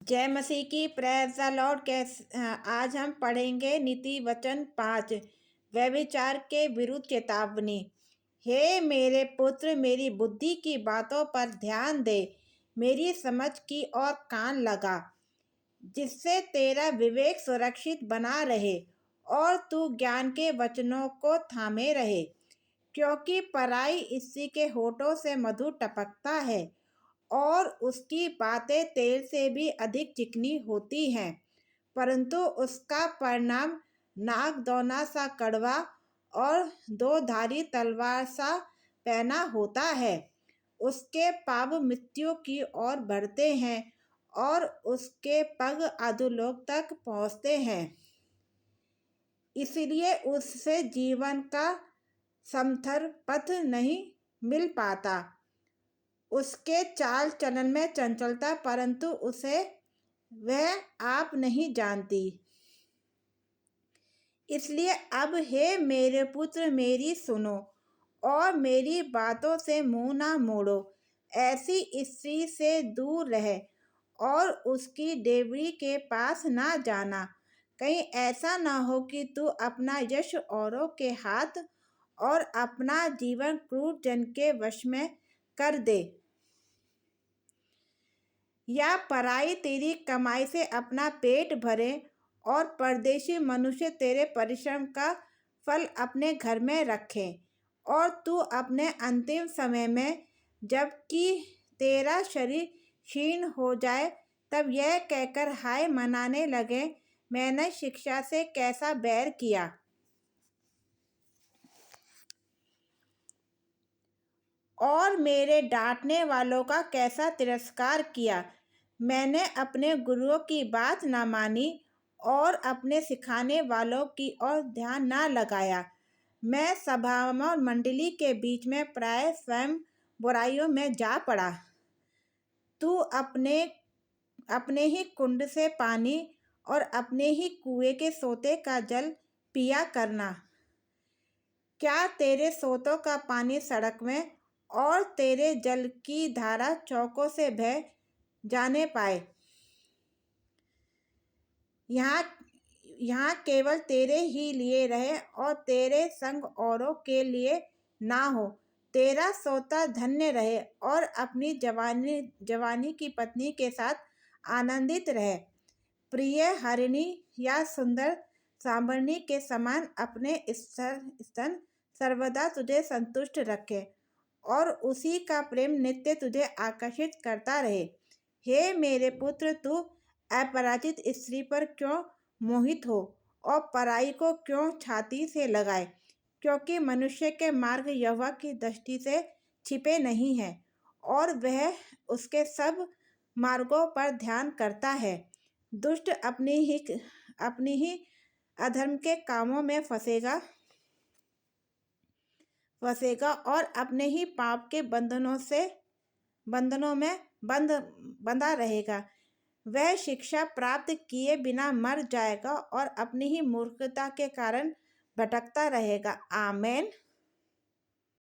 जय मसीह की। Praise the Lord. आज हम पढ़ेंगे नीति वचन 5, व्यभिचार के विरुद्ध चेतावनी। हे मेरे पुत्र, मेरी बुद्धि की बातों पर ध्यान दे, मेरी समझ की ओर कान लगा, जिससे तेरा विवेक सुरक्षित बना रहे और तू ज्ञान के वचनों को थामे रहे। क्योंकि पराई स्त्री के होठों से मधु टपकता है और उसकी बातें तेल से भी अधिक चिकनी होती हैं, परंतु उसका परिणाम नागदौना सा कड़वा और दो धारी तलवार सा पैना होता है। उसके पाँव मृत्यु की ओर बढ़ते हैं और उसके पग अधोलोक तक पहुँचते हैं। इसलिए उससे जीवन का समथर पथ नहीं मिल पाता। उसके चाल चलन में चंचलता, परंतु उसे वह आप नहीं जानती। इसलिए अब हे मेरे पुत्र, मेरी सुनो और मेरी बातों से मुंह ना मोड़ो। ऐसी स्त्री से दूर रह और उसकी डेवरी के पास ना जाना, कहीं ऐसा ना हो कि तू अपना यश औरों के हाथ और अपना जीवन क्रूर जन के वश में कर दे, या पराई तेरी कमाई से अपना पेट भरे और परदेशी मनुष्य तेरे परिश्रम का फल अपने घर में रखें। और तू अपने अंतिम समय में, जबकि तेरा शरीर क्षीण हो जाए, तब यह कहकर हाय मनाने लगे, मैंने शिक्षा से कैसा बैर किया और मेरे डांटने वालों का कैसा तिरस्कार किया। मैंने अपने गुरुओं की बात ना मानी और अपने सिखाने वालों की ओर ध्यान ना लगाया। मैं सभाओं और मंडली के बीच में प्राय स्वयं बुराइयों में जा पड़ा। तू अपने अपने ही कुंड से पानी और अपने ही कुएं के सोते का जल पिया करना। क्या तेरे सोतों का पानी सड़क में और तेरे जल की धारा चौकों से बह जाने पाए। यहाँ केवल तेरे ही लिए रहे और तेरे संग औरों के लिए ना हो। तेरा सोता धन्य रहे और अपनी जवानी की पत्नी के साथ आनंदित रहे। प्रिय हरिणी या सुंदर सांभरनी के समान अपने स्तन सर्वदा तुझे संतुष्ट रखे और उसी का प्रेम नित्य तुझे आकर्षित करता रहे। हे मेरे पुत्र, तू अपराजित स्त्री पर क्यों मोहित हो और पराई को क्यों छाती से लगाए। क्योंकि मनुष्य के मार्ग यहोवा की दृष्टि से छिपे नहीं हैं और वह उसके सब मार्गों पर ध्यान करता है। दुष्ट अपनी ही अधर्म के कामों में फंसेगा और अपने ही पाप के बंधनों में बंधा रहेगा। वह शिक्षा प्राप्त किए बिना मर जाएगा और अपनी ही मूर्खता के कारण भटकता रहेगा। आमेन।